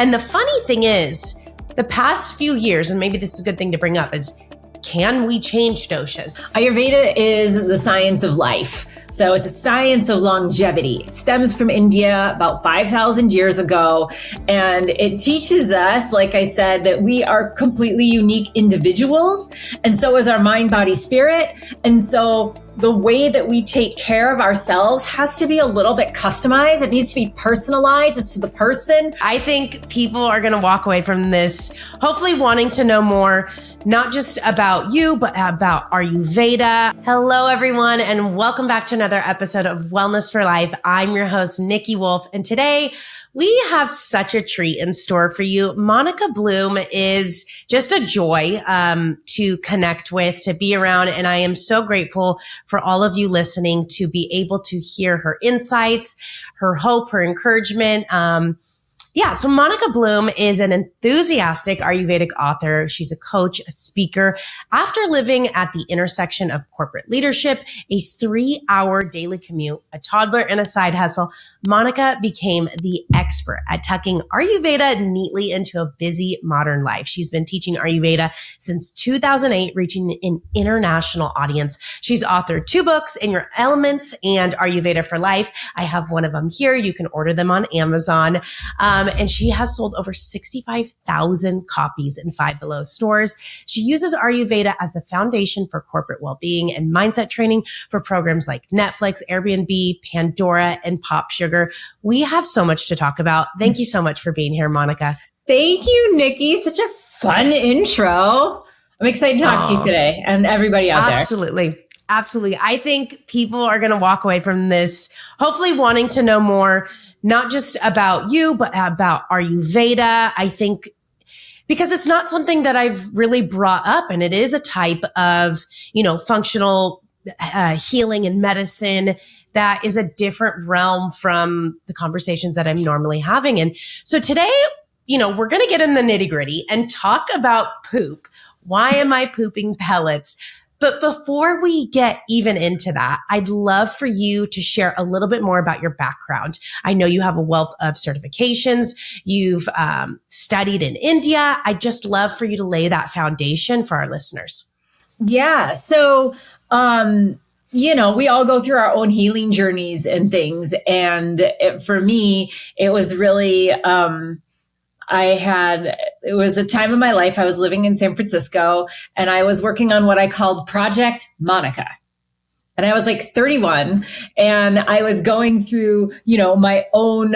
And the funny thing is, the past few years, and maybe this is a good thing to bring up, is can we change doshas? Ayurveda is the science of life. So it's a science of longevity. It stems from India about 5,000 years ago. And it teaches us, like I said, that we are completely unique individuals. And so is our mind, body, spirit. And so the way that we take care of ourselves has to be a little bit customized. It needs to be personalized. It's to the person. I think people are going to walk away from this hopefully wanting to know more, not just about you, but about Ayurveda. Hello, everyone, and welcome back to another episode of Wellness for Life. I'm your host, Niki Wolf, and today we have such a treat in store for you. Monica Bloom is just a joy to connect with, to be around, and I am so grateful for all of you listening to be able to hear her insights, her hope, her encouragement. So Monica Bloom is an enthusiastic Ayurvedic author. She's a coach, a speaker. After living at the intersection of corporate leadership, a 3-hour daily commute, a toddler, and a side hustle, Monica became the expert at tucking Ayurveda neatly into a busy modern life. She's been teaching Ayurveda since 2008, reaching an international audience. She's authored 2 books, In Your Elements and Ayurveda for Life. I have one of them here. You can order them on Amazon. And she has sold over 65,000 copies in Five Below stores. She uses Ayurveda as the foundation for corporate well-being and mindset training for programs like Netflix, Airbnb, Pandora, and Pop Sugar. We have so much to talk about. Thank you so much for being here, Monica. Thank you, Nikki. Such a fun intro. I'm excited to talk to you today and everybody out there. Absolutely. I think people are going to walk away from this hopefully wanting to know more, not just about you, but about Ayurveda. I think because it's not something that I've really brought up, and it is a type of, functional healing and medicine that is a different realm from the conversations that I'm normally having. And so today, we're going to get in the nitty gritty and talk about poop. Why am I pooping pellets? But before we get even into that, I'd love for you to share a little bit more about your background. I know you have a wealth of certifications. You've studied in India. I'd just love for you to lay that foundation for our listeners. Yeah. So, we all go through our own healing journeys and things. And for me, it was really, it was a time of my life. I was living in San Francisco and I was working on what I called Project Monica. And I was like 31 and I was going through, my own,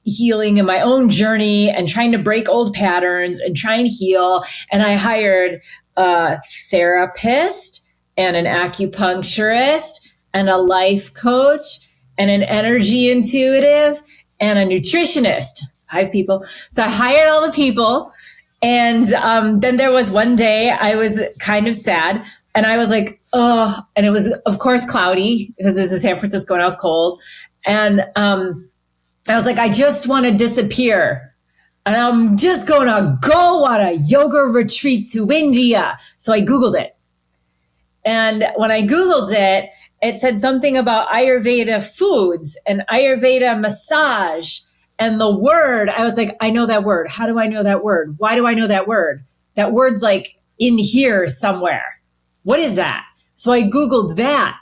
healing and my own journey and trying to break old patterns and trying to heal. And I hired a therapist and an acupuncturist and a life coach and an energy intuitive and a nutritionist. 5 people. So I hired all the people. And then there was one day I was kind of sad and I was like, oh, and it was, of course, cloudy because this is San Francisco and I was cold. And I was like, I just want to disappear. And I'm just going to go on a yoga retreat to India. So I Googled it. And when I Googled it, it said something about Ayurveda foods and Ayurveda massage. And the word, I was like, I know that word. How do I know that word? Why do I know that word? That word's like in here somewhere. What is that? So I Googled that.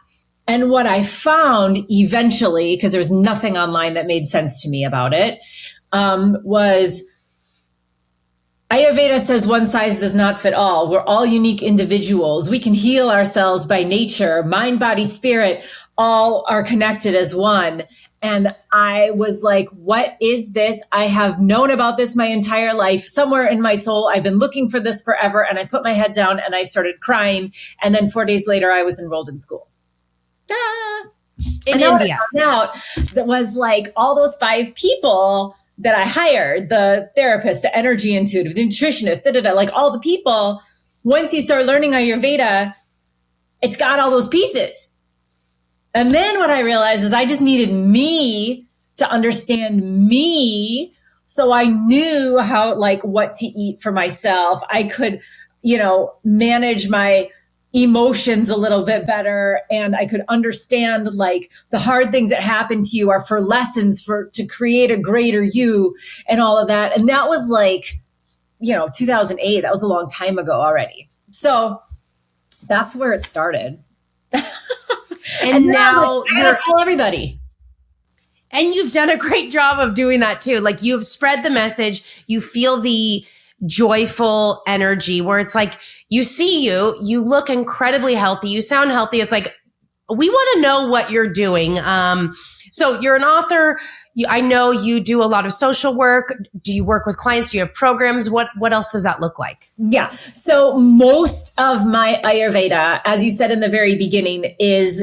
And what I found eventually, because there was nothing online that made sense to me about it, was Ayurveda says one size does not fit all. We're all unique individuals. We can heal ourselves by nature. Mind, body, spirit, all are connected as one. And I was like, what is this? I have known about this my entire life. Somewhere in my soul, I've been looking for this forever. And I put my head down and I started crying. And then 4 days later, I was enrolled in school. In India. Out that was like all those 5 people that I hired, the therapist, the energy intuitive, the nutritionist, like all the people. Once you start learning Ayurveda, it's got all those pieces. And then what I realized is I just needed me to understand me. So I knew how, what to eat for myself. I could, manage my emotions a little bit better. And I could understand like the hard things that happen to you are for lessons to create a greater you and all of that. And that was like, 2008. That was a long time ago already. So that's where it started. And now I gotta tell everybody. And you've done a great job of doing that too. Like you've spread the message. You feel the joyful energy where it's like, you look incredibly healthy. You sound healthy. It's like, we want to know what you're doing. So you're an author. I know you do a lot of social work. Do you work with clients? Do you have programs? What else does that look like? Yeah. So most of my Ayurveda, as you said in the very beginning, is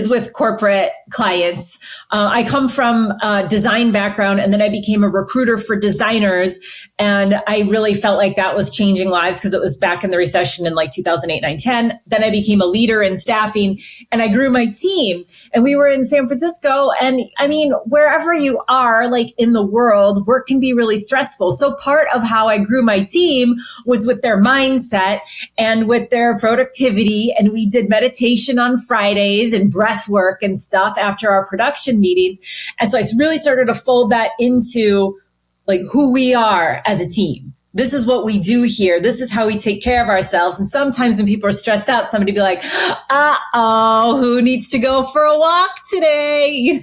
with corporate clients. I come from a design background, and then I became a recruiter for designers. And I really felt like that was changing lives because it was back in the recession in like 2008, 9, 10. Then I became a leader in staffing, and I grew my team, and we were in San Francisco. And I mean, wherever you are, like in the world, work can be really stressful. So part of how I grew my team was with their mindset and with their productivity. And we did meditation on Fridays and breath work and stuff after our production meetings. And so I really started to fold that into like who we are as a team. This is what we do here. This is how we take care of ourselves. And sometimes when people are stressed out, somebody be like, who needs to go for a walk today?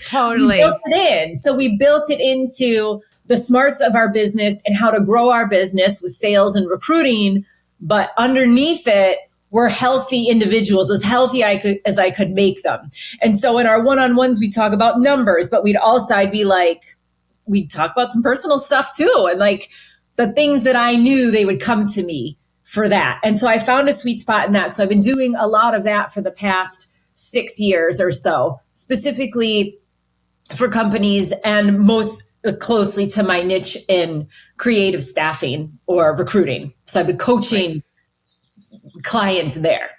Totally. We built it in. So we built it into the smarts of our business and how to grow our business with sales and recruiting. But underneath it, we're healthy individuals, as healthy as I could make them. And so in our one-on-ones, we talk about numbers, but we'd talk about some personal stuff too. And like the things that I knew, they would come to me for that. And so I found a sweet spot in that. So I've been doing a lot of that for the past 6 years or so, specifically for companies and most closely to my niche in creative staffing or recruiting. So I've been coaching clients there.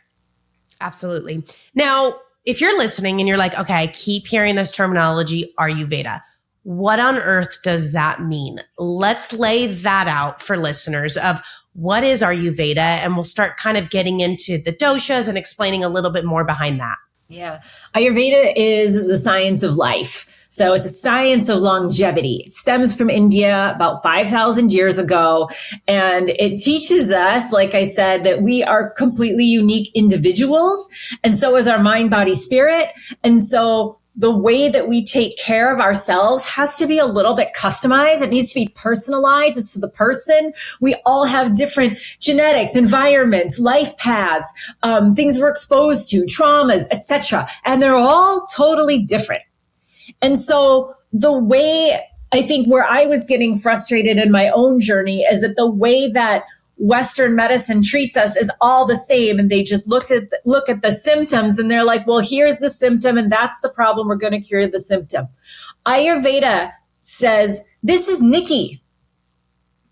Absolutely. Now, if you're listening and you're like, okay, I keep hearing this terminology, Ayurveda. What on earth does that mean? Let's lay that out for listeners of what is Ayurveda, and we'll start kind of getting into the doshas and explaining a little bit more behind that. Yeah. Ayurveda is the science of life. So it's a science of longevity. It stems from India about 5,000 years ago. And it teaches us, like I said, that we are completely unique individuals. And so is our mind, body, spirit. And so the way that we take care of ourselves has to be a little bit customized. It needs to be personalized. It's to the person. We all have different genetics, environments, life paths, things we're exposed to, traumas, etc. And they're all totally different. And so the way I think where I was getting frustrated in my own journey is that the way that Western medicine treats us is all the same. And they just look at the symptoms and they're like, well, here's the symptom and that's the problem. We're going to cure the symptom. Ayurveda says, this is Niki.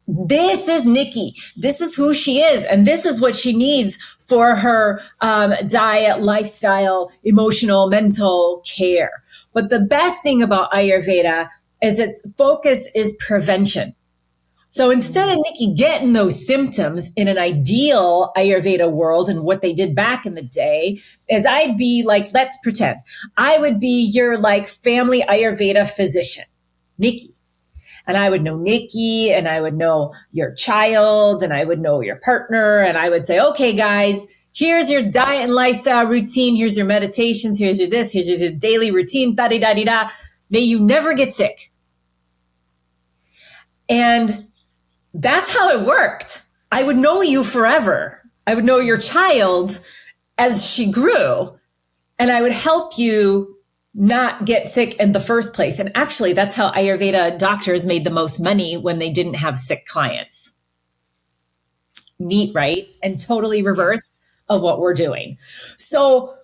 This is Niki. This is who she is. And this is what she needs for her diet, lifestyle, emotional, mental care. But the best thing about Ayurveda is its focus is prevention. So instead of Niki getting those symptoms in an ideal Ayurveda world and what they did back in the day is I'd be like, let's pretend I would be your like family Ayurveda physician, Niki. And I would know Niki and I would know your child and I would know your partner. And I would say, okay, guys, here's your diet and lifestyle routine. Here's your meditations. Here's your this. Here's your daily routine. Da-di-da-di-da. May you never get sick. And that's how it worked. I would know you forever. I would know your child as she grew. And I would help you not get sick in the first place. And actually, that's how Ayurveda doctors made the most money when they didn't have sick clients. Neat, right? And totally reverse of what we're doing. So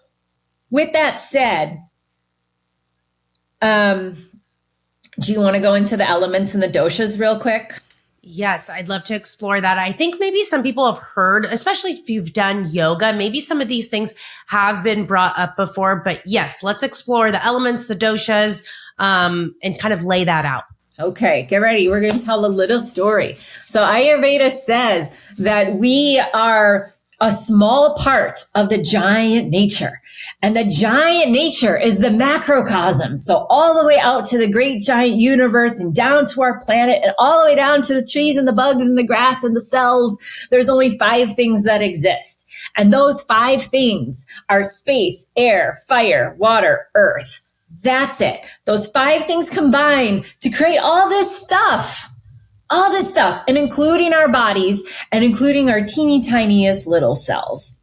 with that said, do you want to go into the elements and the doshas real quick? Yes, I'd love to explore that. I think maybe some people have heard, especially if you've done yoga, maybe some of these things have been brought up before. But yes, let's explore the elements, the doshas, and kind of lay that out. Okay, get ready. We're going to tell a little story. So Ayurveda says that we are a small part of the giant nature. And the giant nature is the macrocosm. So all the way out to the great giant universe and down to our planet and all the way down to the trees and the bugs and the grass and the cells. There's only 5 things that exist. And those 5 things are space, air, fire, water, earth. That's it. Those 5 things combine to create all this stuff, and including our bodies and including our teeny tiniest little cells.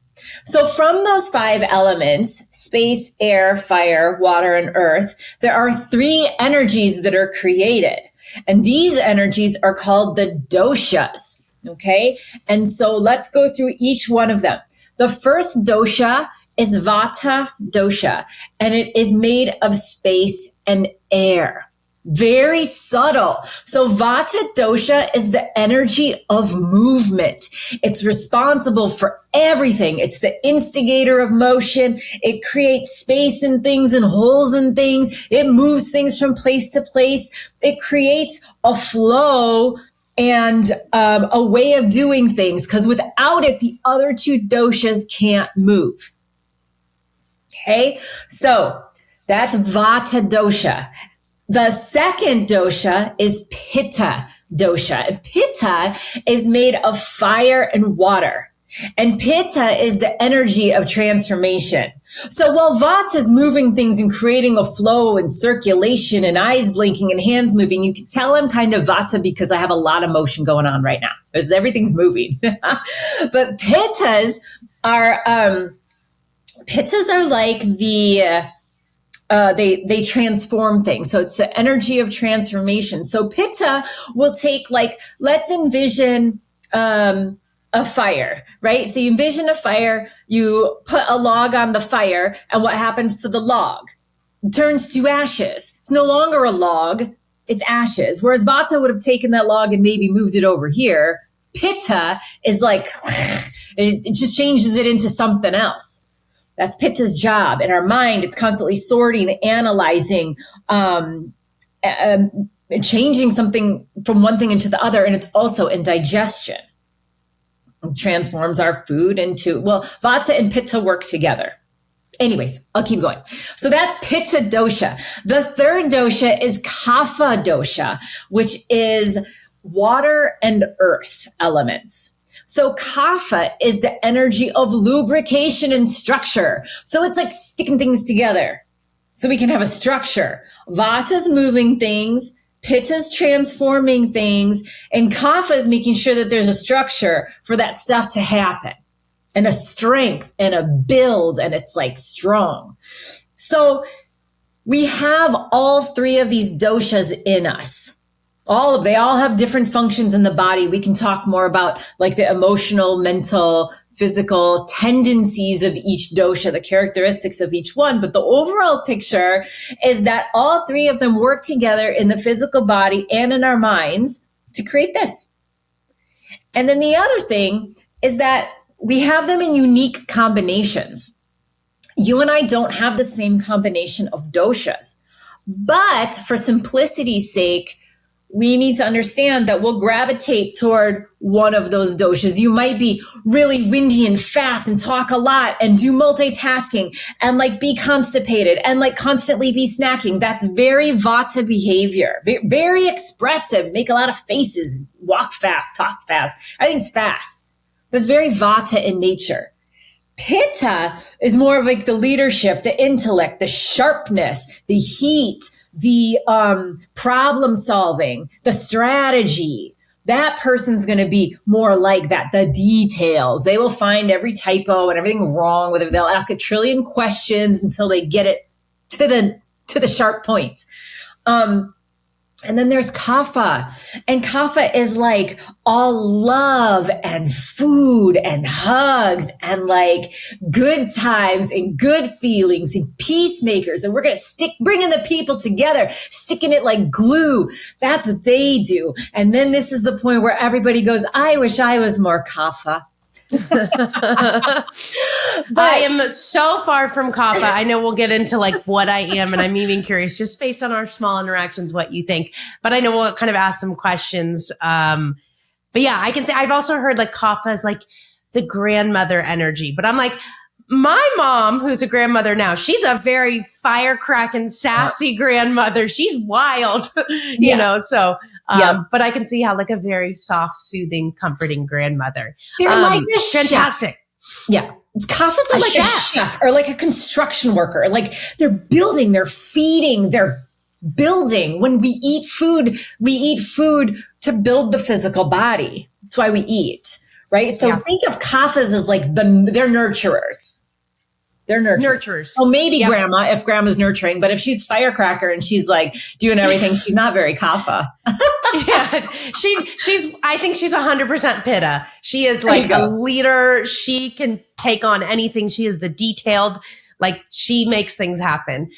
So from those 5 elements, space, air, fire, water, and earth, there are 3 energies that are created. And these energies are called the doshas. Okay. And so let's go through each one of them. The first dosha is Vata dosha, and it is made of space and air. Very subtle. So Vata dosha is the energy of movement. It's responsible for everything. It's the instigator of motion. It creates space in things and holes in things. It moves things from place to place. It creates a flow and a way of doing things, because without it, the other 2 doshas can't move. Okay, so that's Vata dosha. The second dosha is Pitta dosha. And Pitta is made of fire and water. And Pitta is the energy of transformation. So while Vata is moving things and creating a flow and circulation and eyes blinking and hands moving, you can tell I'm kind of Vata because I have a lot of motion going on right now. Because everything's moving. But Pittas are like they transform things. So it's the energy of transformation. So Pitta will take, like, let's envision a fire, right? So you envision a fire, you put a log on the fire, and what happens to the log? It turns to ashes. It's no longer a log, it's ashes. Whereas Vata would have taken that log and maybe moved it over here. Pitta is like, it just changes it into something else. That's Pitta's job. In our mind, it's constantly sorting, analyzing, changing something from one thing into the other. And it's also in digestion. It transforms our food into, well, Vata and Pitta work together. Anyways, I'll keep going. So that's Pitta dosha. The third dosha is Kapha dosha, which is water and earth elements. So Kapha is the energy of lubrication and structure. So it's like sticking things together so we can have a structure. Vata's moving things, Pitta's transforming things, and Kapha is making sure that there's a structure for that stuff to happen, and a strength and a build, and it's like strong. So we have all 3 of these doshas in us. They all have different functions in the body. We can talk more about like the emotional, mental, physical tendencies of each dosha, the characteristics of each one. But the overall picture is that all 3 of them work together in the physical body and in our minds to create this. And then the other thing is that we have them in unique combinations. You and I don't have the same combination of doshas, but for simplicity's sake, we need to understand that we'll gravitate toward one of those doshas. You might be really windy and fast and talk a lot and do multitasking and like be constipated and like constantly be snacking. That's very Vata behavior, very expressive, make a lot of faces, walk fast, talk fast. Everything's fast. That's very Vata in nature. Pitta is more of like the leadership, the intellect, the sharpness, the heat, the problem solving, the strategy. That person's going to be more like that. The details. They will find every typo and everything wrong with it. They'll ask a trillion questions until they get it to the sharp point. And then there's Kapha, and Kapha is like all love and food and hugs and like good times and good feelings and peacemakers. And we're going to bringing the people together, sticking it like glue. That's what they do. And then this is the point where everybody goes, I wish I was more Kapha. I am so far from Kapha. I know we'll get into like what I am, and I'm even curious, just based on our small interactions, what you think. But I know we'll kind of ask some questions. But yeah, I can say I've also heard like Kapha is like the grandmother energy. But I'm like, my mom, who's a grandmother now, she's a very firecracking, sassy grandmother. She's wild, you know, so, but I can see how like a very soft, soothing, comforting grandmother. They're like a fantastic. Chef. Yeah. Kaphas are like a chef or like a construction worker. Like they're building, they're feeding, they're building. When we eat food to build the physical body. That's why we eat. Right. So think of Kaphas as like they're nurturers. They're nurturers. So maybe grandma, if grandma's nurturing, but if she's firecracker and she's like doing everything, she's not very Kapha. I think she's 100% Pitta. She is like a leader. She can take on anything. She is the detailed, like she makes things happen.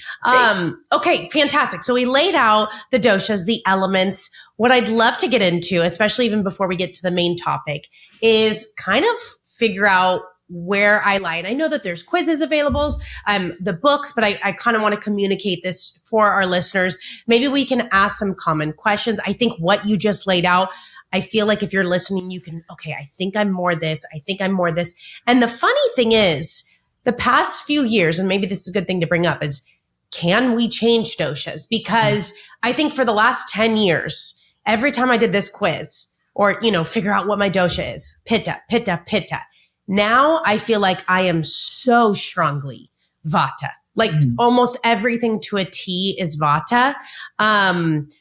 Okay, fantastic. So we laid out the doshas, the elements. What I'd love to get into, especially even before we get to the main topic, is kind of figure out where I lie. And I know that there's quizzes available, the books, but I kind of want to communicate this for our listeners. Maybe we can ask some common questions. I think what you just laid out, I feel like if you're listening, you can, okay, I think I'm more this. I think I'm more this. And the funny thing is, the past few years, and maybe this is a good thing to bring up, is can we change doshas? Because I think for the last 10 years, every time I did this quiz or, you know, figure out what my dosha is, Pitta, Pitta, Pitta. Now I feel like I am so strongly Vata. Like almost everything to a T is Vata.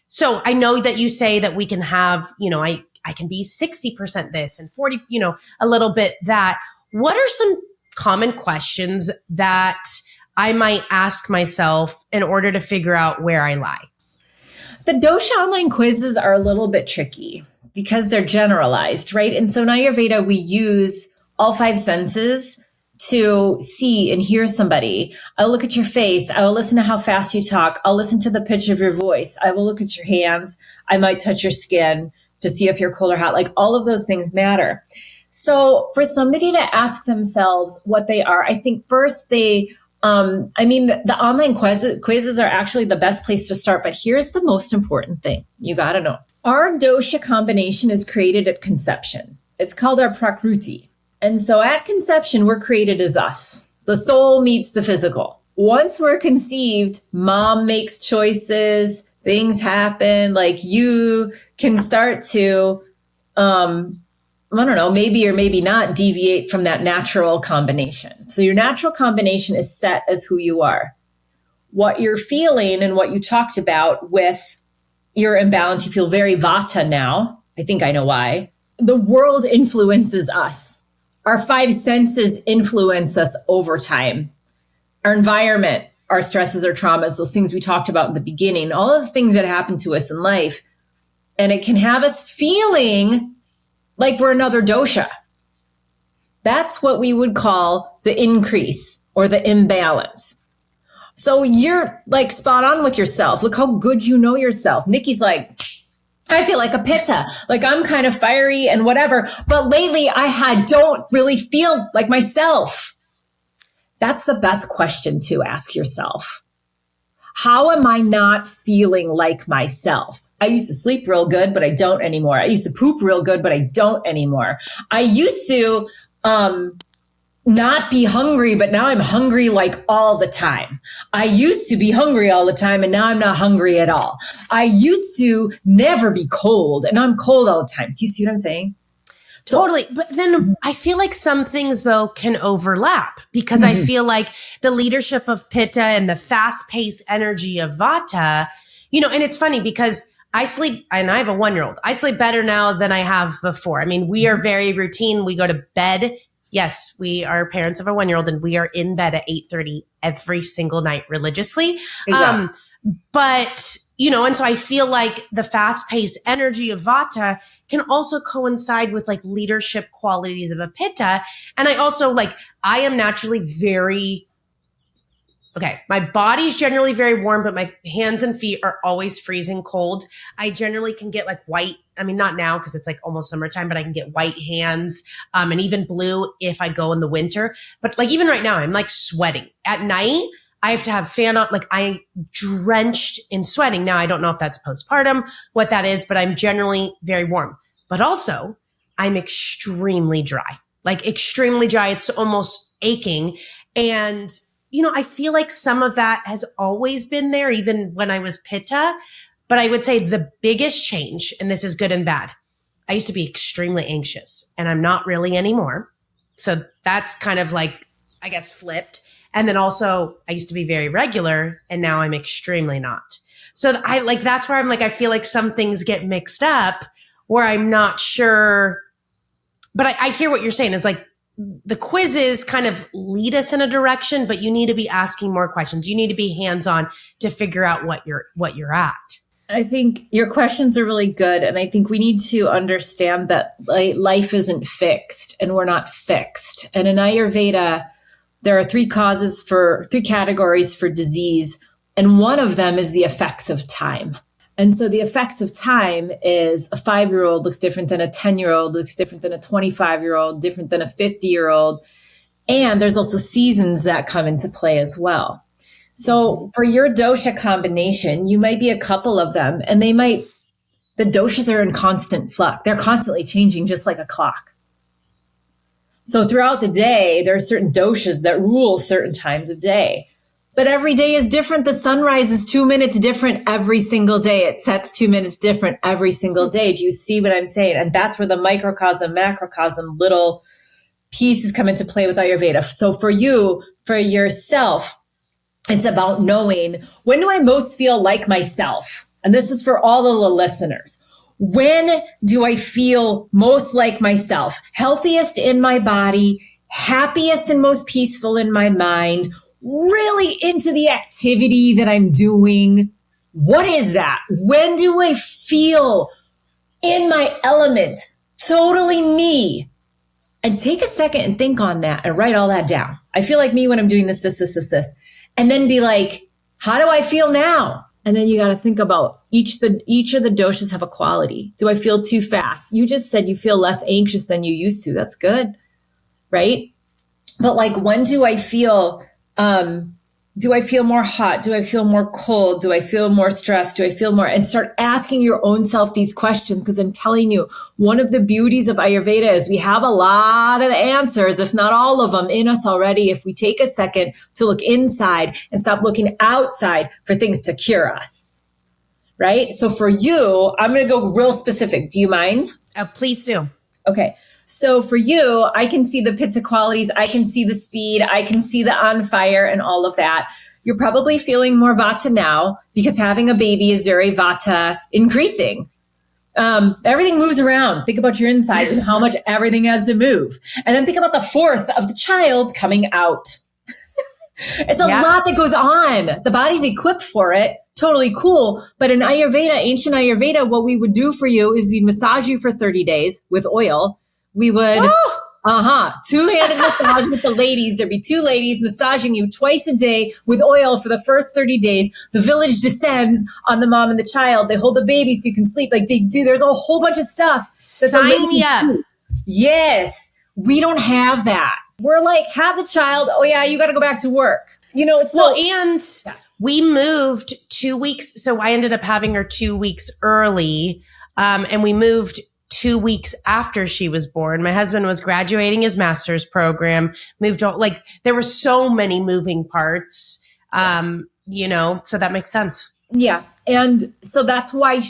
So I know that you say that we can have, you know, I can be 60% this and 40, you know, a little bit that. What are some common questions that I might ask myself in order to figure out where I lie? The dosha online quizzes are a little bit tricky because they're generalized, right? And so in Ayurveda, we use all 5 senses to see and hear somebody. I'll look at your face. I will listen to how fast you talk. I'll listen to the pitch of your voice. I will look at your hands. I might touch your skin to see if you're cold or hot. Like all of those things matter. So for somebody to ask themselves what they are, I think first the online quizzes are actually the best place to start. But here's the most important thing you got to know. Our dosha combination is created at conception. It's called our prakruti. And so at conception, we're created as us. The soul meets the physical. Once we're conceived, mom makes choices, things happen, like you can start to, maybe or maybe not deviate from that natural combination. So your natural combination is set as who you are. What you're feeling and what you talked about with your imbalance, you feel very Vata now. I think I know why. The world influences us. Our 5 senses influence us over time. Our environment, our stresses or traumas, those things we talked about in the beginning, all of the things that happen to us in life. And it can have us feeling like we're another dosha. That's what we would call the increase or the imbalance. So you're like spot on with yourself. Look how good you know yourself. Nikki's like, I feel like a Pitta, like I'm kind of fiery and whatever. But lately I don't really feel like myself. That's the best question to ask yourself. How am I not feeling like myself? I used to sleep real good, but I don't anymore. I used to poop real good, but I don't anymore. I used to not be hungry, but now I'm hungry like all the time. I used to be hungry all the time, and now I'm not hungry at all. I used to never be cold, and now I'm cold all the time. Do you see what I'm saying? Totally. But then I feel like some things, though, can overlap because I feel like the leadership of Pitta and the fast-paced energy of Vata, you know, and it's funny because I sleep, and I have a 1-year-old. I sleep better now than I have before. I mean, we are very routine. We go to bed. Yes, we are parents of a 1-year-old, and we are in bed at 8:30 every single night religiously. Exactly. But, you know, and so I feel like the fast-paced energy of Vata can also coincide with like leadership qualities of a Pitta. And I also I am naturally my body's generally very warm, but my hands and feet are always freezing cold. I generally can get like white. I mean, not now because it's like almost summertime, but I can get white hands and even blue if I go in the winter. But like even right now, I'm like sweating. At night, I have to have fan on. Like I'm drenched in sweating. Now, I don't know if that's postpartum, what that is, but I'm generally very warm. But also, I'm extremely dry. like extremely dry. It's almost aching. And, I feel like some of that has always been there, even when I was Pitta. But I would say the biggest change, and this is good and bad, I used to be extremely anxious and I'm not really anymore. So that's kind of like, I guess, flipped. And then also I used to be very regular and now I'm extremely not. So that's where I'm like, I feel like some things get mixed up where I'm not sure, but I hear what you're saying. It's like the quizzes kind of lead us in a direction, but you need to be asking more questions. You need to be hands-on to figure out what you're at. I think your questions are really good. And I think we need to understand that life isn't fixed and we're not fixed. And in Ayurveda, there are three categories for disease. And one of them is the effects of time. And so the effects of time is a 5-year-old looks different than a 10-year-old, looks different than a 25-year-old, different than a 50-year-old. And there's also seasons that come into play as well. So for your dosha combination, you might be a couple of them and the doshas are in constant flux. They're constantly changing just like a clock. So throughout the day, there are certain doshas that rule certain times of day. But every day is different. The sunrise is 2 minutes different every single day. It sets 2 minutes different every single day. Do you see what I'm saying? And that's where the microcosm, macrocosm, little pieces come into play with Ayurveda. So for yourself, it's about knowing, when do I most feel like myself? And this is for all of the listeners. When do I feel most like myself? Healthiest in my body, happiest and most peaceful in my mind, really into the activity that I'm doing. What is that? When do I feel in my element, totally me? And take a second and think on that and write all that down. I feel like me when I'm doing this. And then be like, how do I feel now? And then you got to think about each of the doshas have a quality. Do I feel too fast? You just said you feel less anxious than you used to. That's good, right? But like, when do I feel more hot? Do I feel more cold? Do I feel more stressed? Do I feel more? And start asking your own self these questions. Because I'm telling you, one of the beauties of Ayurveda is we have a lot of answers, if not all of them, in us already. If we take a second to look inside and stop looking outside for things to cure us. Right? So for you, I'm going to go real specific. Do you mind? Please do. Okay. So for you, I can see the Pitta qualities. I can see the speed. I can see the on fire and all of that. You're probably feeling more Vata now because having a baby is very Vata increasing. Everything moves around. Think about your insides and how much everything has to move. And then think about the force of the child coming out. It's a lot that goes on. The body's equipped for it. Totally cool. But in Ayurveda, ancient Ayurveda, what we would do for you is we'd massage you for 30 days with oil. We would, two-handed massage with the ladies. There'd be 2 ladies massaging you twice a day with oil for the first 30 days. The village descends on the mom and the child. They hold the baby so you can sleep. Like they do. There's a whole bunch of stuff. Sign me up. Yes. We don't have that. We're like, have the child. Oh yeah, you got to go back to work. We moved 2 weeks. So I ended up having her 2 weeks early. And we moved 2 weeks after she was born. My husband was graduating his master's program, moved on. Like there were so many moving parts, so that makes sense. Yeah. And so that's why,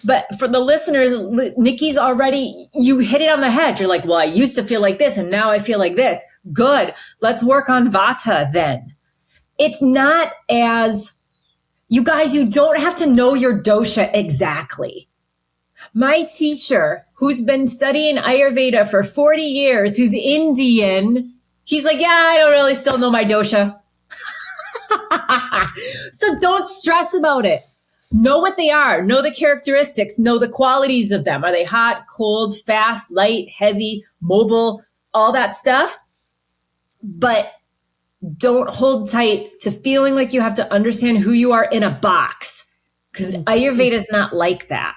but for the listeners, Niki's already, you hit it on the head. You're like, well, I used to feel like this and now I feel like this. Good. Let's work on Vata then. It's not as, you guys, you don't have to know your dosha exactly. My teacher, who's been studying Ayurveda for 40 years, who's Indian, he's like, yeah, I don't really still know my dosha. So don't stress about it. Know what they are. Know the characteristics. Know the qualities of them. Are they hot, cold, fast, light, heavy, mobile, all that stuff? But don't hold tight to feeling like you have to understand who you are in a box, because Ayurveda is not like that.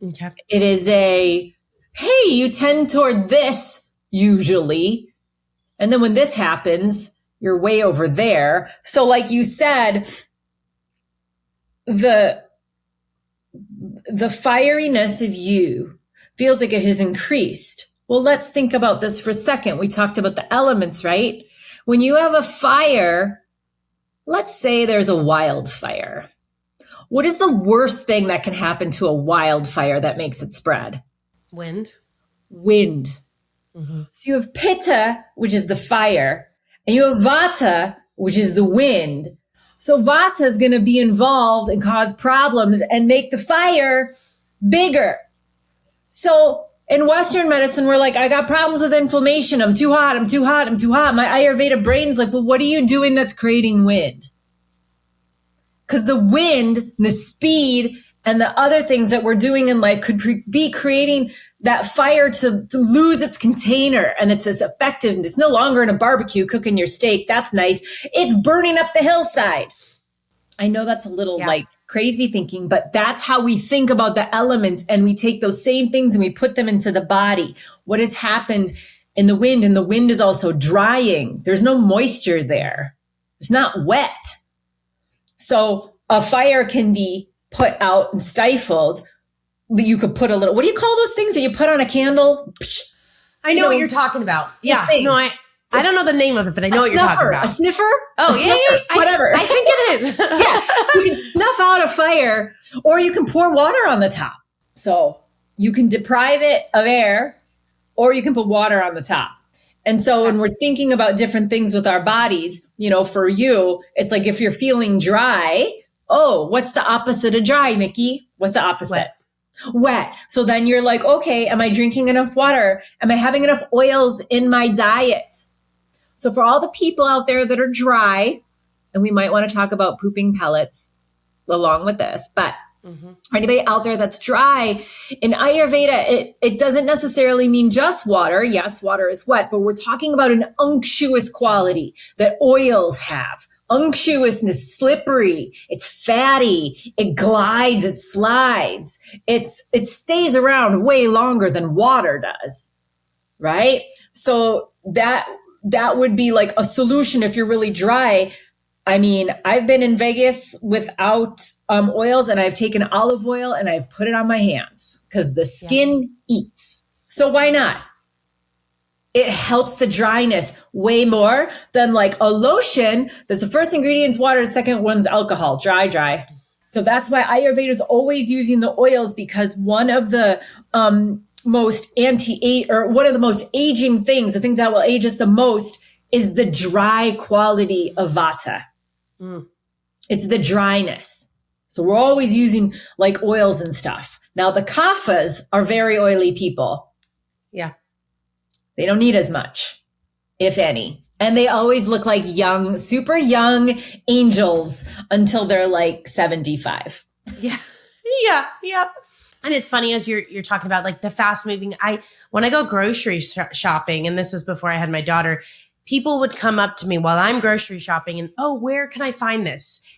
Okay. It is hey, you tend toward this usually. And then when this happens, you're way over there. So like you said, the fieriness of you feels like it has increased. Well, let's think about this for a second. We talked about the elements, right? When you have a fire, let's say there's a wildfire. What is the worst thing that can happen to a wildfire that makes it spread? Wind. Mm-hmm. So you have Pitta, which is the fire, and you have Vata, which is the wind. So Vata is going to be involved and cause problems and make the fire bigger. So in Western medicine, we're like, I got problems with inflammation. I'm too hot. I'm too hot. I'm too hot. My Ayurveda brain's like, well, what are you doing that's creating wind? Because the wind, the speed, and the other things that we're doing in life could be creating that fire to lose its container. And it's as effective. It's no longer in a barbecue cooking your steak. That's nice. It's burning up the hillside. I know that's a little like crazy thinking, but that's how we think about the elements. And we take those same things and we put them into the body. What has happened in the wind? And the wind is also drying. There's no moisture there. It's not wet. So a fire can be put out and stifled. You could put a little, what do you call those things that you put on a candle? I know what you're talking about. Yeah. No, I don't know the name of it, but I know what you're talking about. A sniffer? Oh, yeah. Whatever. I think it is. Yeah. You can snuff out a fire, or you can pour water on the top. So you can deprive it of air, or you can put water on the top. And so when we're thinking about different things with our bodies, for you, it's like if you're feeling dry, what's the opposite of dry, Nikki? What's the opposite? Wet. So then you're like, okay, am I drinking enough water? Am I having enough oils in my diet? So for all the people out there that are dry, and we might want to talk about pooping pellets along with this, but for anybody out there that's dry, in Ayurveda, it doesn't necessarily mean just water. Yes, water is wet, but we're talking about an unctuous quality that oils have. Unctuousness, slippery, it's fatty, it glides, it slides, it stays around way longer than water does, right? So that would be like a solution if you're really dry. I mean, I've been in Vegas without oils, and I've taken olive oil and I've put it on my hands because the skin eats. So why not? It helps the dryness way more than like a lotion. That's the first ingredient's water. The second one's alcohol, dry. So that's why Ayurveda is always using the oils, because one of the most one of the most aging things, the things that will age us the most, is the dry quality of Vata. It's the dryness. So we're always using like oils and stuff. Now the Kaphas are very oily people. Yeah. They don't need as much, if any. And they always look like young, super young angels until they're like 75. Yeah. And it's funny as you're talking about like the fast moving. When I go grocery shopping, and this was before I had my daughter, people would come up to me while I'm grocery shopping and, where can I find this?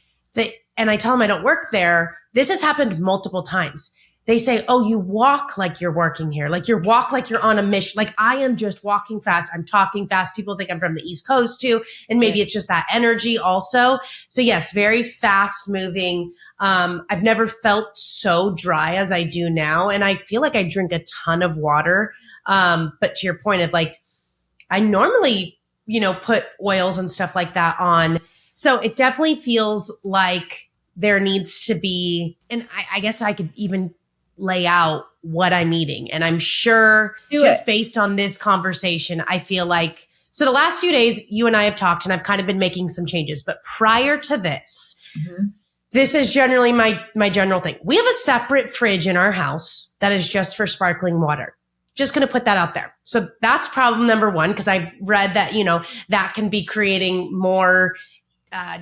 And I tell them I don't work there. This has happened multiple times. They say, you walk like you're working here. Like you walk like you're on a mission. Like I am just walking fast. I'm talking fast. People think I'm from the East Coast too. And maybe it's just that energy also. So yes, very fast moving. I've never felt so dry as I do now. And I feel like I drink a ton of water. But to your point of like, I normally, put oils and stuff like that on. So it definitely feels like there needs to be, and I guess I could even lay out what I'm eating. And I'm sure based on this conversation, I feel like, so the last few days you and I have talked and I've kind of been making some changes, but prior to this, this is generally my general thing. We have a separate fridge in our house that is just for sparkling water. Just going to put that out there. So that's problem number one, because I've read that, that can be creating more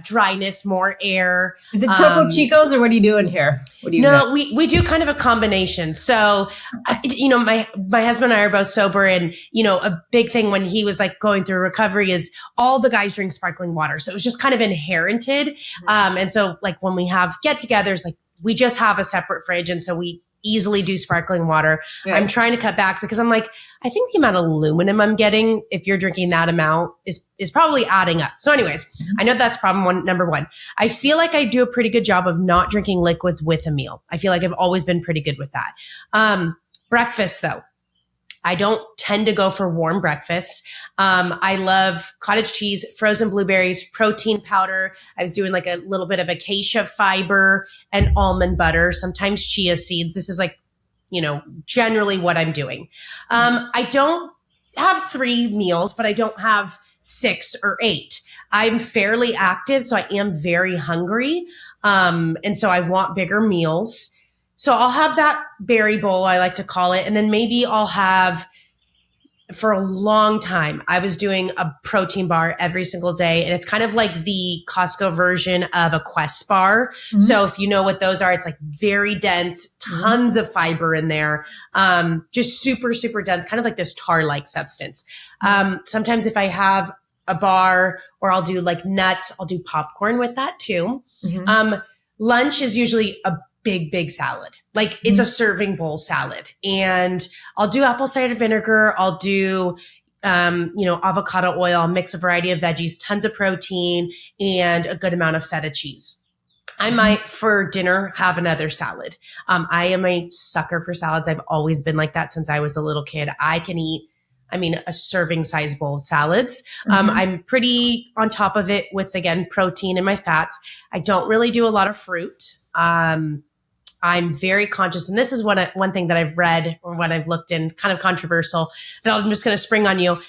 dryness, more air. Is it Topo Chicos, or what are you doing here? We do kind of a combination. So, my husband and I are both sober, and, a big thing when he was like going through recovery is all the guys drink sparkling water. So it was just kind of inherited. And so like when we have get-togethers, like we just have a separate fridge. And so we easily do sparkling water. Yeah. I'm trying to cut back because I'm like, I think the amount of aluminum I'm getting, if you're drinking that amount, is probably adding up. So anyways, I know that's number one. I feel like I do a pretty good job of not drinking liquids with a meal. I feel like I've always been pretty good with that. Breakfast though, I don't tend to go for warm breakfasts. I love cottage cheese, frozen blueberries, protein powder. I was doing like a little bit of acacia fiber and almond butter, sometimes chia seeds. This is like, generally what I'm doing. I don't have 3 meals, but I don't have 6 or 8. I'm fairly active, so I am very hungry. And so I want bigger meals. So I'll have that berry bowl, I like to call it. And then maybe I'll have, for a long time, I was doing a protein bar every single day. And it's kind of like the Costco version of a Quest bar. Mm-hmm. So if you know what those are, it's like very dense, tons of fiber in there. Just super, super dense, kind of like this tar-like substance. Sometimes if I have a bar, or I'll do like nuts, I'll do popcorn with that too. Mm-hmm. Lunch is usually a big salad. Like it's a serving bowl salad, and I'll do apple cider vinegar. I'll do, avocado oil. I'll mix a variety of veggies, tons of protein, and a good amount of feta cheese. I might for dinner have another salad. I am a sucker for salads. I've always been like that since I was a little kid. I can eat, a serving size bowl of salads. I'm pretty on top of it with, again, protein and my fats. I don't really do a lot of fruit. I'm very conscious, and this is one thing that I've read or what I've looked in, kind of controversial, that I'm just going to spring on you.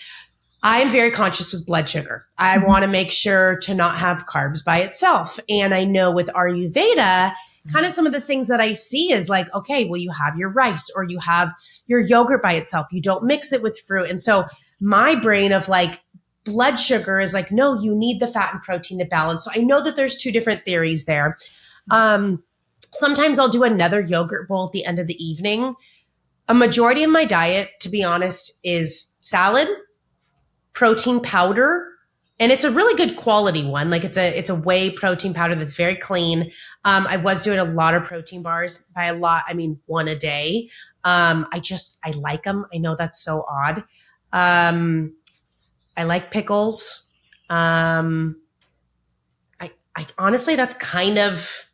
I am very conscious with blood sugar. I want to make sure to not have carbs by itself. And I know with Ayurveda, kind of some of the things that I see is like, okay, well, you have your rice or you have your yogurt by itself. You don't mix it with fruit. And so my brain of like blood sugar is like, no, you need the fat and protein to balance. So I know that there's 2 different theories there. Sometimes I'll do another yogurt bowl at the end of the evening. A majority of my diet, to be honest, is salad, protein powder, and it's a really good quality one. Like it's a whey protein powder that's very clean. I was doing a lot of protein bars. By a lot, I mean 1 a day. I like them. I know that's so odd. I like pickles. I honestly, that's kind of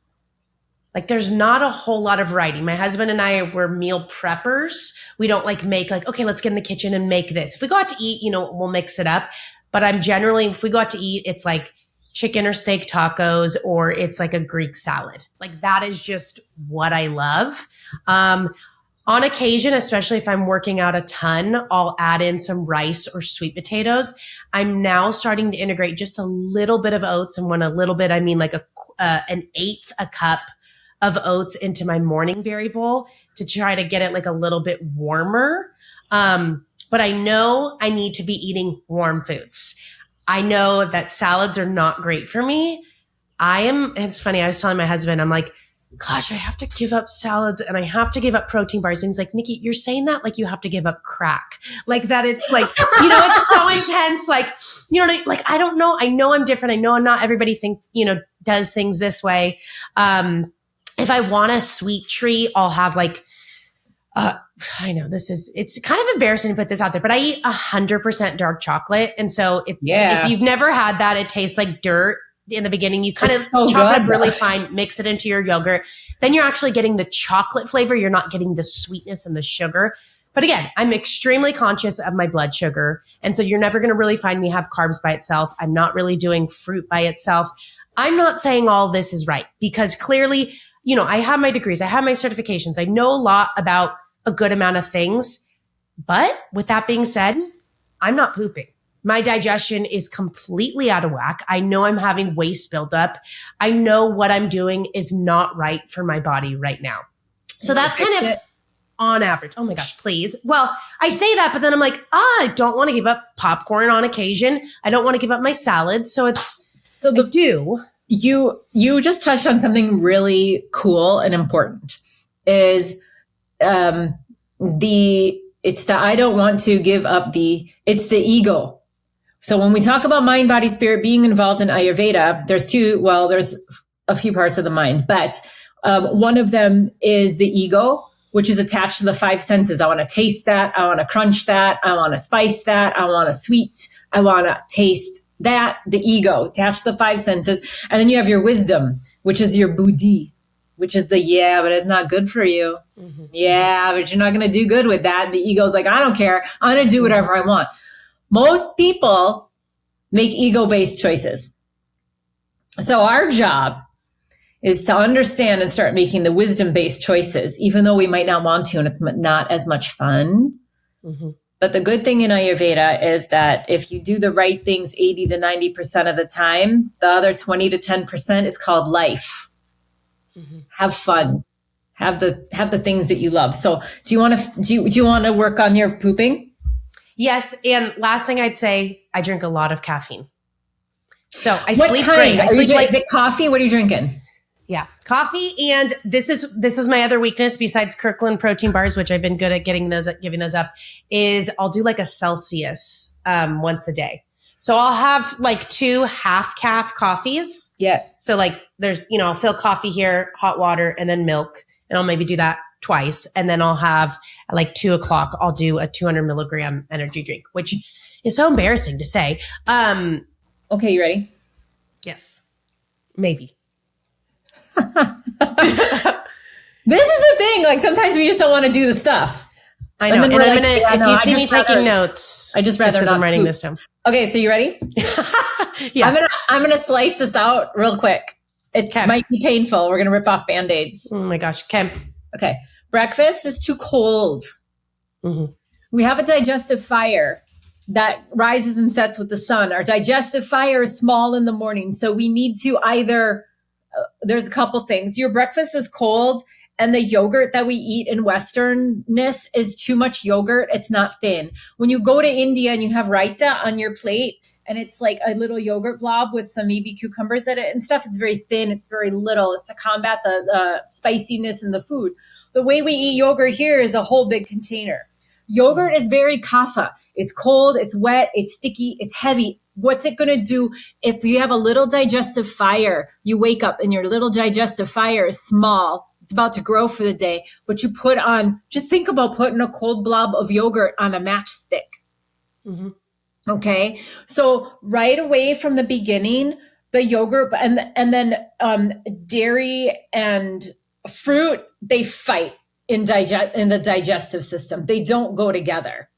like, there's not a whole lot of variety. My husband and I were meal preppers. We don't make okay, let's get in the kitchen and make this. If we go out to eat, we'll mix it up. But I'm generally, if we go out to eat, it's like chicken or steak tacos, or it's like a Greek salad. Like that is just what I love. On occasion, especially if I'm working out a ton, I'll add in some rice or sweet potatoes. I'm now starting to integrate just a little bit of oats. And when a little bit, I mean like an eighth a cup of oats into my morning berry bowl to try to get it like a little bit warmer. But I know I need to be eating warm foods. I know that salads are not great for me. It's funny, I was telling my husband, I'm like, gosh, I have to give up salads and I have to give up protein bars. And he's like, Niki, you're saying that like you have to give up crack. Like that it's like, it's so intense. Like, like, I don't know. I know I'm different. I know not everybody thinks, does things this way. If I want a sweet treat, I'll have like, I know it's kind of embarrassing to put this out there, but I eat 100% dark chocolate. And so if you've never had that, it tastes like dirt in the beginning. You kind of chop it up really fine, mix it into your yogurt. Then you're actually getting the chocolate flavor. You're not getting the sweetness and the sugar. But again, I'm extremely conscious of my blood sugar. And so you're never going to really find me have carbs by itself. I'm not really doing fruit by itself. I'm not saying all this is right because clearly, I have my degrees. I have my certifications. I know a lot about a good amount of things. But with that being said, I'm not pooping. My digestion is completely out of whack. I know I'm having waste buildup. I know what I'm doing is not right for my body right now. So that's kind of on average. Oh my gosh, please. Well, I say that, but then I'm like, I don't want to give up popcorn on occasion. I don't want to give up my salad. So I do. You just touched on something really cool and important is, I don't want to give up it's the ego. So when we talk about mind, body, spirit being involved in Ayurveda, there's a few parts of the mind, but one of them is the ego, which is attached to the 5 senses. I want to taste that. I want to crunch that. I want to spice that. I want to sweet. I want to taste that. The ego attached to the 5 senses. And then you have your wisdom, which is your buddhi, which is but it's not good for you. Mm-hmm. Yeah, but you're not going to do good with that. And the ego's like, I don't care. I'm going to do whatever I want. Most people make ego-based choices. So our job is to understand and start making the wisdom-based choices, even though we might not want to, and it's not as much fun. Mm-hmm. But the good thing in Ayurveda is that if you do the right things 80 to 90% of the time, the other 20 to 10% is called life. Mm-hmm. Have fun. Have the things that you love. So do you want to work on your pooping? Yes. And last thing I'd say, I drink a lot of caffeine. So I what sleep kind? great. Is it coffee? What are you drinking? Yeah, coffee. And this is my other weakness besides Kirkland protein bars, which I've been good at giving those up, is I'll do like a Celsius once a day. So I'll have like 2 half-calf coffees. Yeah. So like there's, I'll fill coffee here, hot water, and then milk. And I'll maybe do that twice. And then I'll have at like 2:00, I'll do a 200 milligram energy drink, which is so embarrassing to say. Okay, you ready? Yes, maybe. This is the thing. Like sometimes we just don't want to do the stuff. I know. And if you see me taking notes, I just rather because I'm writing this down. Okay, so you ready? Yeah. I'm gonna slice this out real quick. It might be painful. We're gonna rip off Band-Aids. Oh my gosh. Okay. Breakfast is too cold. Mm-hmm. We have a digestive fire that rises and sets with the sun. Our digestive fire is small in the morning. So we need to either, there's a couple things. Your breakfast is cold and the yogurt that we eat in Westernness is too much yogurt. It's not thin. When you go to India and you have raita on your plate and it's like a little yogurt blob with some maybe cucumbers in it and stuff, it's very thin. It's very little. It's to combat the spiciness in the food. The way we eat yogurt here is a whole big container. Yogurt is very kapha. It's cold, it's wet, it's sticky, it's heavy. What's it going to do if you have a little digestive fire? You wake up and your little digestive fire is small. It's about to grow for the day, but you just think about putting a cold blob of yogurt on a matchstick. Mm-hmm. Okay. So right away from the beginning, the yogurt and then dairy and fruit, they fight in the digestive system. They don't go together.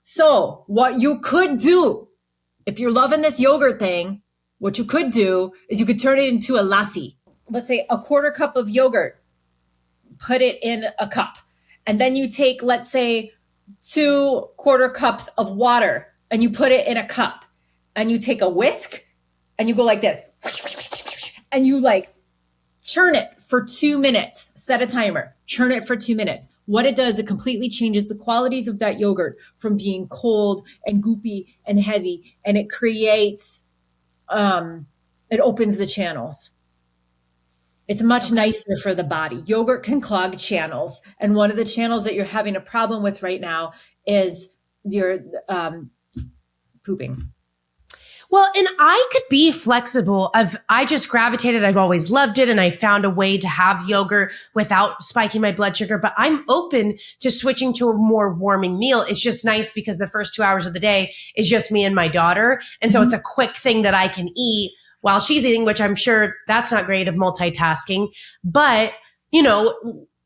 So what you could do, if you're loving this yogurt thing, what you could do is you could turn it into a lassi. Let's say a 1/4 cup of yogurt, put it in a cup. And then you take, let's say 2 1/4 cups of water and you put it in a cup and you take a whisk and you go like this and you like churn it for 2 minutes, set a timer, churn it for 2 minutes. What it does, it completely changes the qualities of that yogurt from being cold and goopy and heavy. And it creates, it opens the channels. It's much nicer for the body. Yogurt can clog channels. And one of the channels that you're having a problem with right now is your pooping. Well, and I could be flexible. I just gravitated. I've always loved it. And I found a way to have yogurt without spiking my blood sugar. But I'm open to switching to a more warming meal. It's just nice because the first 2 hours of the day is just me and my daughter. And so it's a quick thing that I can eat while she's eating, which I'm sure that's not great of multitasking. But,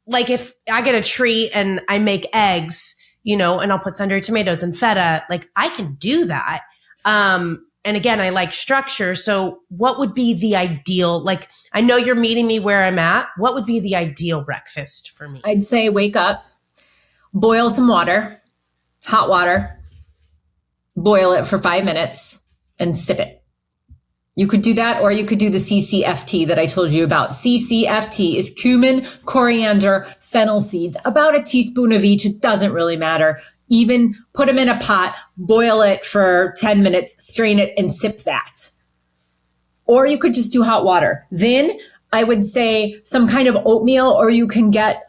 like if I get a treat and I make eggs, and I'll put sun-dried tomatoes and feta, like I can do that. And again, I like structure. So what would be the ideal, like, I know you're meeting me where I'm at. What would be the ideal breakfast for me? I'd say wake up, boil some water, hot water, boil it for 5 minutes and sip it. You could do that, or you could do the CCFT that I told you about. CCFT is cumin, coriander, fennel seeds, about a teaspoon of each. It doesn't really matter. Even put them in a pot, boil it for 10 minutes, strain it and sip that. Or you could just do hot water. Then I would say some kind of oatmeal, or you can get,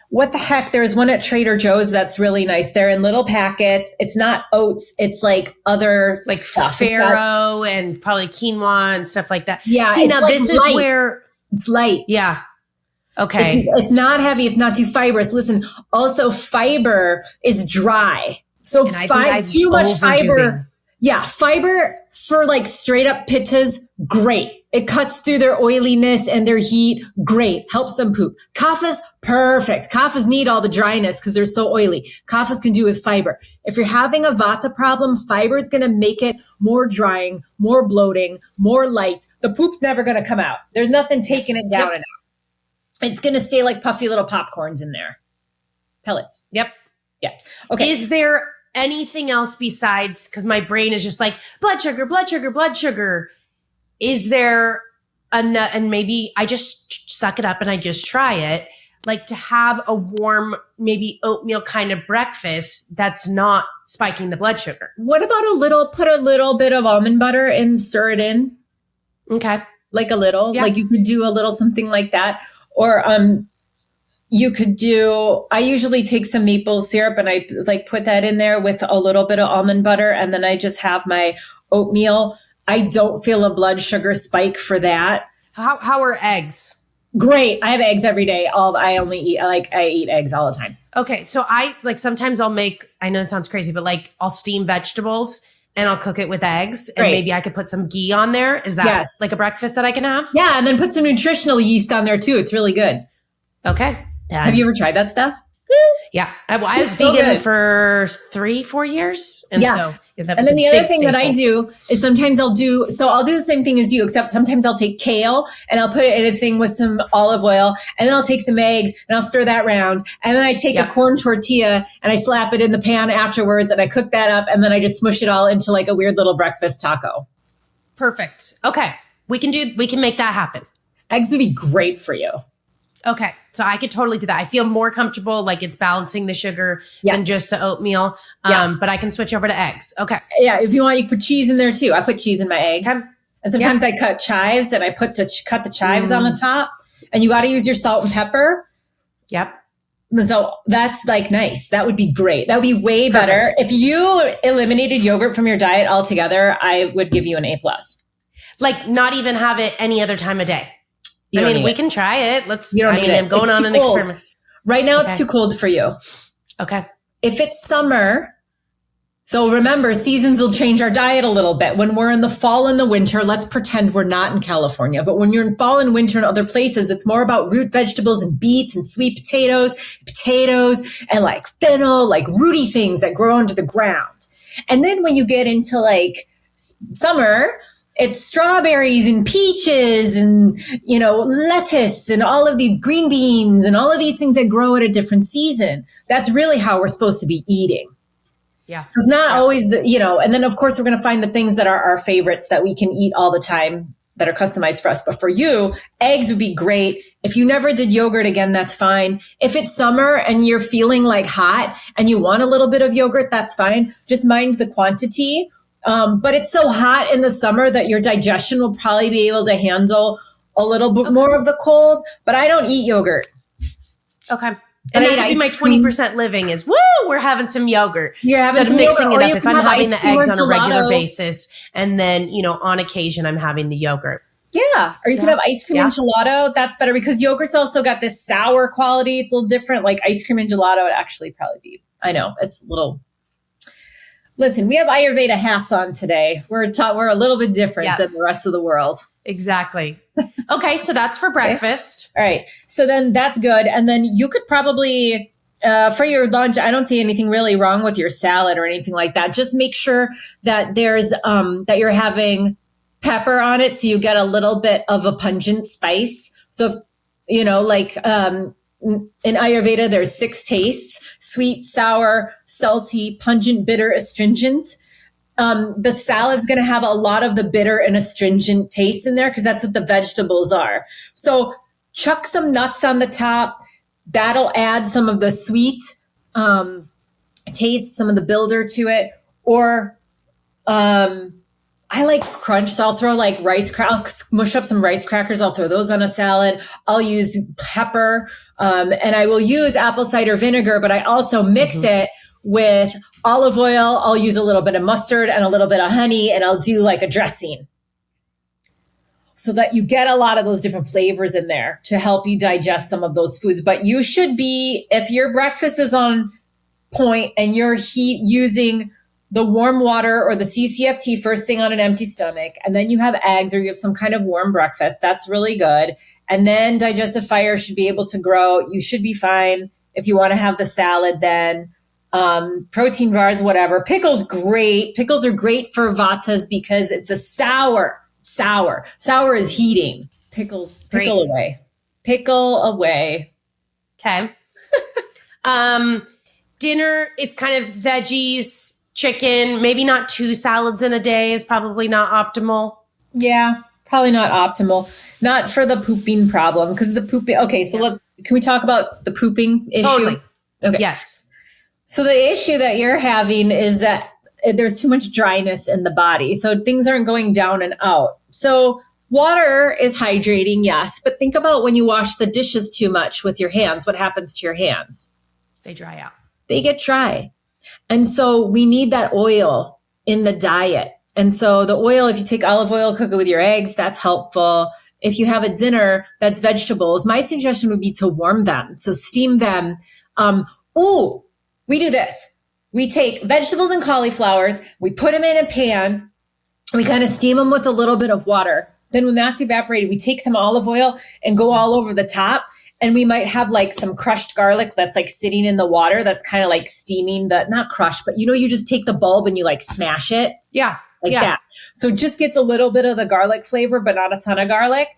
what the heck? There's one at Trader Joe's that's really nice. They're in little packets. It's not oats. It's like other like stuff. farro and probably quinoa and stuff like that. Yeah. See, now like this light. is where it's light. Yeah. Okay. It's not heavy. It's not too fibrous. Listen, also fiber is dry. So too much fiber. Yeah. Fiber for like straight up pittas, great. It cuts through their oiliness and their heat. Great. Helps them poop. Kaphas, perfect. Kaphas need all the dryness because they're so oily. Kaphas can do with fiber. If you're having a Vata problem, fiber is going to make it more drying, more bloating, more light. The poop's never going to come out. There's nothing taking it down and out. It's going to stay like puffy little popcorns in there. Pellets. Yep. Yeah. Okay. Is there anything else besides, because my brain is just like blood sugar, blood sugar, blood sugar. Is there and maybe I just suck it up and I just try it, like to have a warm, maybe oatmeal kind of breakfast that's not spiking the blood sugar. What about put a little bit of almond butter and stir it in? Okay. Like a little, like you could do a little something like that. Or, you could do, I usually take some maple syrup and I like put that in there with a little bit of almond butter. And then I just have my oatmeal. I don't feel a blood sugar spike for that. How are eggs? Great. I have eggs every day. I eat eggs all the time. Okay. So sometimes I'll make, I know it sounds crazy, but like I'll steam vegetables and I'll cook it with eggs and maybe I could put some ghee on there. Is that like a breakfast that I can have? Yeah. And then put some nutritional yeast on there too. It's really good. Okay. Have you ever tried that stuff? Yeah. I was vegan for 3-4 years. And so and then the other thing that I do is sometimes I'll do the same thing as you, except sometimes I'll take kale and I'll put it in a thing with some olive oil, and then I'll take some eggs and I'll stir that round. And then I take a corn tortilla and I slap it in the pan afterwards and I cook that up, and then I just smush it all into like a weird little breakfast taco. Perfect. Okay. We can make that happen. Eggs would be great for you. Okay. So I could totally do that. I feel more comfortable, like it's balancing the sugar than just the oatmeal. But I can switch over to eggs. Okay. Yeah. If you want, you can put cheese in there too. I put cheese in my eggs. Okay. And sometimes I cut chives and I cut the chives on the top, and you got to use your salt and pepper. Yep. So that's like nice. That would be great. That would be way better. If you eliminated yogurt from your diet altogether, I would give you an A+. Like not even have it any other time of day. We can try it. I'm going on an experiment. Right now, it's too cold for you. Okay. If it's summer, so remember, seasons will change our diet a little bit. When we're in the fall and the winter, let's pretend we're not in California. But when you're in fall and winter in other places, it's more about root vegetables and beets and sweet potatoes and like fennel, like rooty things that grow into the ground. And then when you get into like summer, it's strawberries and peaches and, lettuce and all of these green beans and all of these things that grow at a different season. That's really how we're supposed to be eating. Yeah. So it's not always and then of course we're going to find the things that are our favorites that we can eat all the time that are customized for us. But for you, eggs would be great. If you never did yogurt again, that's fine. If it's summer and you're feeling like hot and you want a little bit of yogurt, that's fine. Just mind the quantity. But it's so hot in the summer that your digestion will probably be able to handle a little bit more of the cold. But I don't eat yogurt. Okay. And that would be my 20% living is, we're having some yogurt. You're having some mixing yogurt, it up. If I'm having the eggs on a regular gelato. Basis, and then, on occasion, I'm having the yogurt. Yeah. Or you can have ice cream and gelato. That's better because yogurt's also got this sour quality. It's a little different. Like ice cream and gelato would actually probably be, I know, it's a little... Listen, we have Ayurveda hats on today. We're a little bit different than the rest of the world. Exactly. Okay, so that's for breakfast. All right. So then that's good. And then you could probably, for your lunch, I don't see anything really wrong with your salad or anything like that. Just make sure that there's, that you're having pepper on it. So you get a little bit of a pungent spice. So, in Ayurveda, there's 6 tastes: sweet, sour, salty, pungent, bitter, astringent. The salad's going to have a lot of the bitter and astringent taste in there because that's what the vegetables are. So chuck some nuts on the top. That'll add some of the sweet taste, some of the builder to it. Or I like crunch, so I'll throw like I'll mush up some rice crackers. I'll throw those on a salad. I'll use pepper, and I will use apple cider vinegar, but I also mix it with olive oil. I'll use a little bit of mustard and a little bit of honey, and I'll do like a dressing so that you get a lot of those different flavors in there to help you digest some of those foods. But you should be, if your breakfast is on point and you're using the warm water or the CCFT first thing on an empty stomach, and then you have eggs or you have some kind of warm breakfast. That's really good. And then digestive fire should be able to grow. You should be fine. If you want to have the salad, then protein bars, whatever. Pickles, great. Pickles are great for Vatas because it's a sour. Sour is heating. Pickle away. Pickle away. Okay. Dinner, it's kind of veggies, chicken, maybe not 2 salads in a day is probably not optimal. Yeah, probably not optimal. Not for the pooping problem because the pooping. Okay, so can we talk about the pooping issue? Totally. Okay. Yes. So the issue that you're having is that there's too much dryness in the body. So things aren't going down and out. So water is hydrating, yes. But think about when you wash the dishes too much with your hands, what happens to your hands? They dry out. They get dry. And so we need that oil in the diet. And so the oil, if you take olive oil, cook it with your eggs, that's helpful. If you have a dinner that's vegetables, my suggestion would be to warm them. So steam them. We do this. We take vegetables and cauliflowers, we put them in a pan, we kind of steam them with a little bit of water. Then when that's evaporated, we take some olive oil and go all over the top. And we might have like some crushed garlic that's like sitting in the water. That's kind of like steaming not crushed, but you just take the bulb and you like smash it. Yeah. Like that. So it just gets a little bit of the garlic flavor, but not a ton of garlic.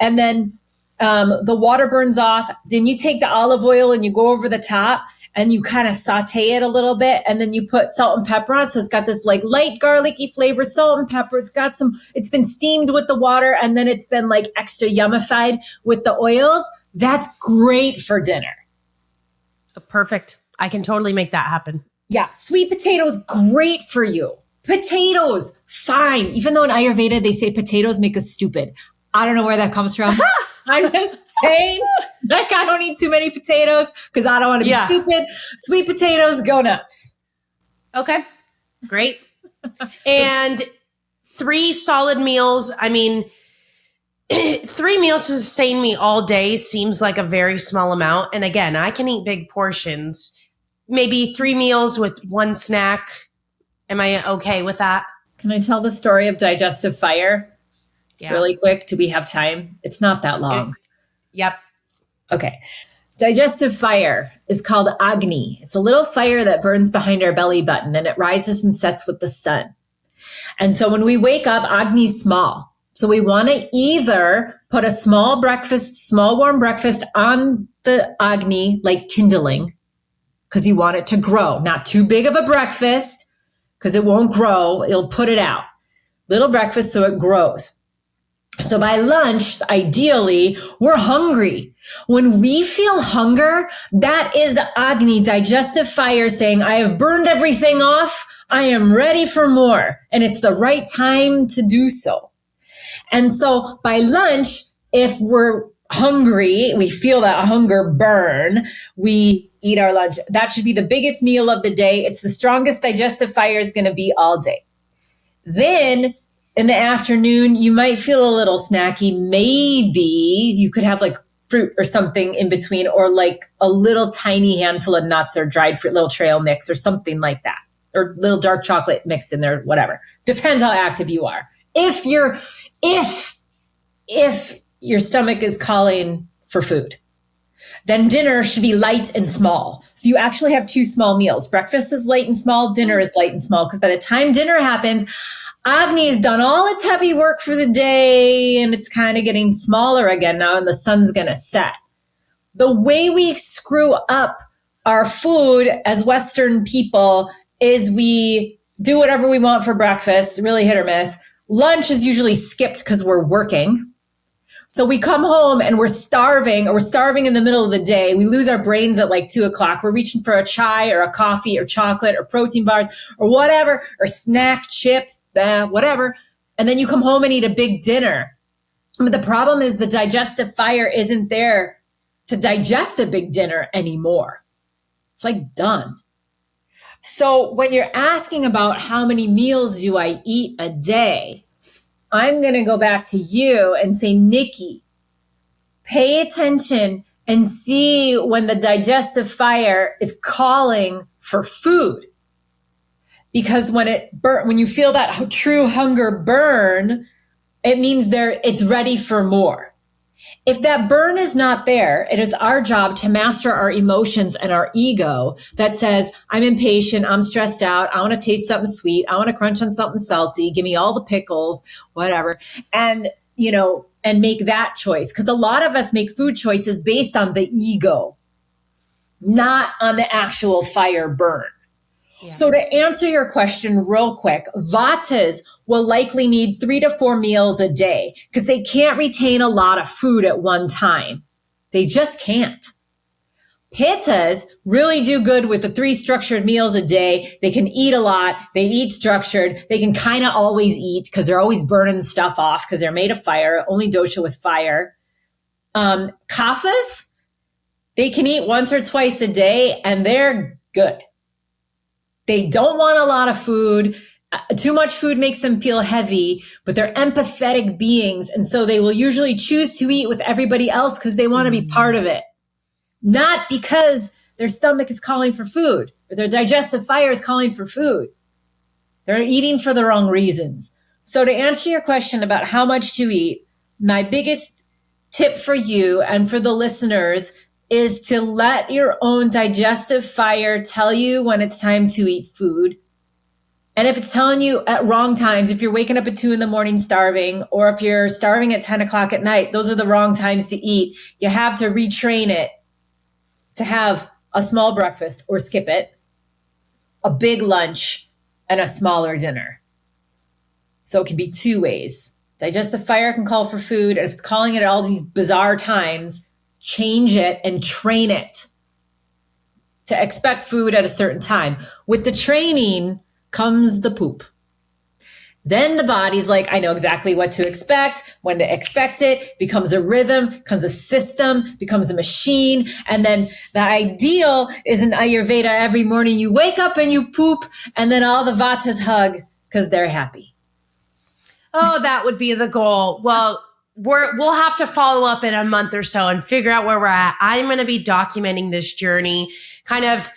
And then the water burns off. Then you take the olive oil and you go over the top and you kind of saute it a little bit. And then you put salt and pepper on. So it's got this like light garlicky flavor, salt and pepper. It's been steamed with the water and then it's been like extra yummified with the oils. That's great for dinner. Perfect. I can totally make that happen. Yeah. Sweet potatoes, great for you. Potatoes, fine. Even though in Ayurveda, they say potatoes make us stupid. I don't know where that comes from. I'm just saying, like, I don't eat too many potatoes because I don't want to be stupid. Sweet potatoes, go nuts. Okay. Great. And 3 solid meals. I mean, 3 meals to sustain me all day seems like a very small amount. And again, I can eat big portions. Maybe 3 meals with 1 snack. Am I okay with that? Can I tell the story of digestive fire? Yeah. Really quick. Do we have time? It's not that long. Yep. Okay. Digestive fire is called Agni. It's a little fire that burns behind our belly button and it rises and sets with the sun. And so when we wake up, Agni's small. So we want to either put a small warm breakfast on the Agni, like kindling, because you want it to grow. Not too big of a breakfast because it won't grow. It'll put it out. Little breakfast so it grows. So by lunch, ideally, we're hungry. When we feel hunger, that is Agni, digestive fire, saying, I have burned everything off. I am ready for more. And it's the right time to do so. And so by lunch, if we're hungry, we feel that hunger burn, we eat our lunch. That should be the biggest meal of the day. It's the strongest digestive fire is going to be all day. Then in the afternoon, you might feel a little snacky. Maybe you could have like fruit or something in between, or like a little tiny handful of nuts or dried fruit, little trail mix or something like that, or little dark chocolate mixed in there, whatever. Depends how active you are. If your stomach is calling for food, then dinner should be light and small. So you actually have 2 small meals. Breakfast is light and small. Dinner is light and small. Because by the time dinner happens, Agni has done all its heavy work for the day and it's kind of getting smaller again now and the sun's going to set. The way we screw up our food as Western people is we do whatever we want for breakfast, really hit or miss. Lunch is usually skipped because we're working. So we come home and we're starving, or we're starving in the middle of the day. We lose our brains at like 2:00. We're reaching for a chai or a coffee or chocolate or protein bars or whatever, or snack chips, whatever. And then you come home and eat a big dinner. But the problem is the digestive fire isn't there to digest a big dinner anymore. It's like done. So when you're asking about how many meals do I eat a day, I'm going to go back to you and say, Niki, pay attention and see when the digestive fire is calling for food. because when you feel that true hunger burn, it means it's ready for more. If that burn is not there, it is our job to master our emotions and our ego that says, I'm impatient, I'm stressed out, I want to taste something sweet, I want to crunch on something salty, give me all the pickles, whatever. And, and make that choice. Because a lot of us make food choices based on the ego, not on the actual fire burn. Yeah. So to answer your question real quick, Vatas will likely need 3 to 4 meals a day because they can't retain a lot of food at one time. They just can't. Pittas really do good with the 3 structured meals a day. They can eat a lot. They eat structured. They can kind of always eat because they're always burning stuff off because they're made of fire, only dosha with fire. Kaphas, they can eat once or twice a day and they're good. They don't want a lot of food. Too much food makes them feel heavy, but they're empathetic beings. And so they will usually choose to eat with everybody else because they want to be part of it. Not because their stomach is calling for food or their digestive fire is calling for food. They're eating for the wrong reasons. So to answer your question about how much to eat, my biggest tip for you and for the listeners is to let your own digestive fire tell you when it's time to eat food. And if it's telling you at wrong times, if you're waking up at 2 a.m. starving, or if you're starving at 10 o'clock at night, those are the wrong times to eat. You have to retrain it to have a small breakfast or skip it, a big lunch, and a smaller dinner. So it can be 2 ways. Digestive fire can call for food, and if it's calling it at all these bizarre times, change it and train it to expect food at a certain time. With the training comes the poop. Then the body's like, I know exactly what to expect, when to expect it, becomes a rhythm, becomes a system, becomes a machine. And then the ideal is in Ayurveda, every morning you wake up and you poop, and then all the Vatas hug because they're happy. Oh, that would be the goal. Well, we'll have to follow up in a month or so and figure out where we're at. I'm going to be documenting this journey, kind of,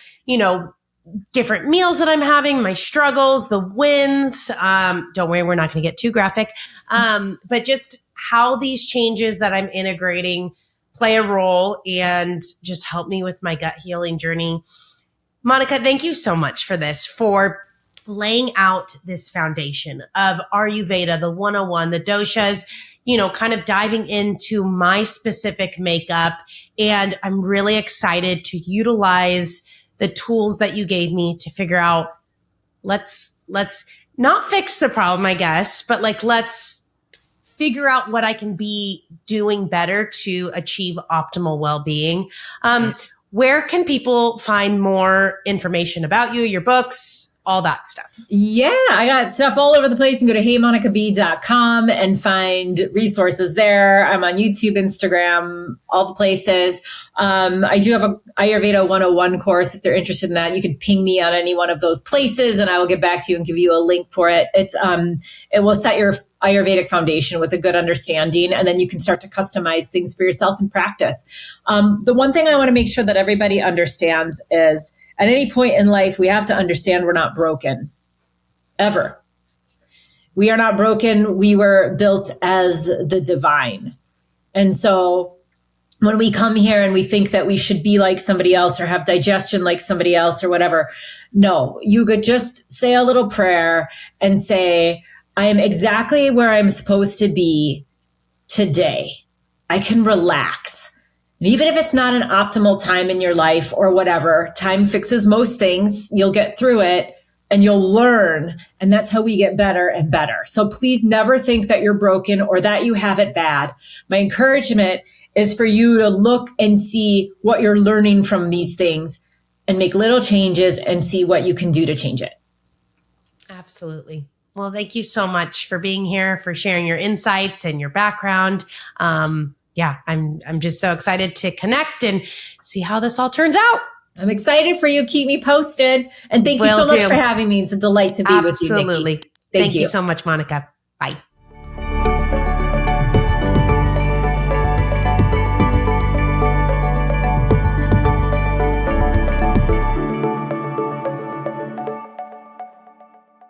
different meals that I'm having, my struggles, the wins. Don't worry, we're not going to get too graphic. But just how these changes that I'm integrating play a role and just help me with my gut healing journey. Monica, thank you so much for this, for laying out this foundation of Ayurveda, the 101, the doshas, kind of diving into my specific makeup. And I'm really excited to utilize the tools that you gave me to figure out, let's not fix the problem, I guess, but let's figure out what I can be doing better to achieve optimal well-being. Where can people find more information about you, your books, all that stuff? Yeah, I got stuff all over the place. You can go to heymonicab.com and find resources there. I'm on YouTube, Instagram, all the places. I do have a Ayurveda 101 course. If they're interested in that, you can ping me on any one of those places and I will get back to you and give you a link for it. It will set your Ayurvedic foundation with a good understanding, and then you can start to customize things for yourself in practice. The one thing I want to make sure that everybody understands is at any point in life, we have to understand we're not broken. Ever. We are not broken. We were built as the divine. And so when we come here and we think that we should be like somebody else or have digestion like somebody else or whatever, no, you could just say a little prayer and say, I am exactly where I'm supposed to be today. I can relax. And even if it's not an optimal time in your life or whatever, time fixes most things. You'll get through it and you'll learn. And that's how we get better and better. So please never think that you're broken or that you have it bad. My encouragement is for you to look and see what you're learning from these things and make little changes and see what you can do to change it. Absolutely. Well, thank you so much for being here, for sharing your insights and your background. I'm just so excited to connect and see how this all turns out. I'm excited for you. Keep me posted. And thank you so much for having me. It's a delight to be with you, Niki. Absolutely. Thank you so much, Monica. Bye.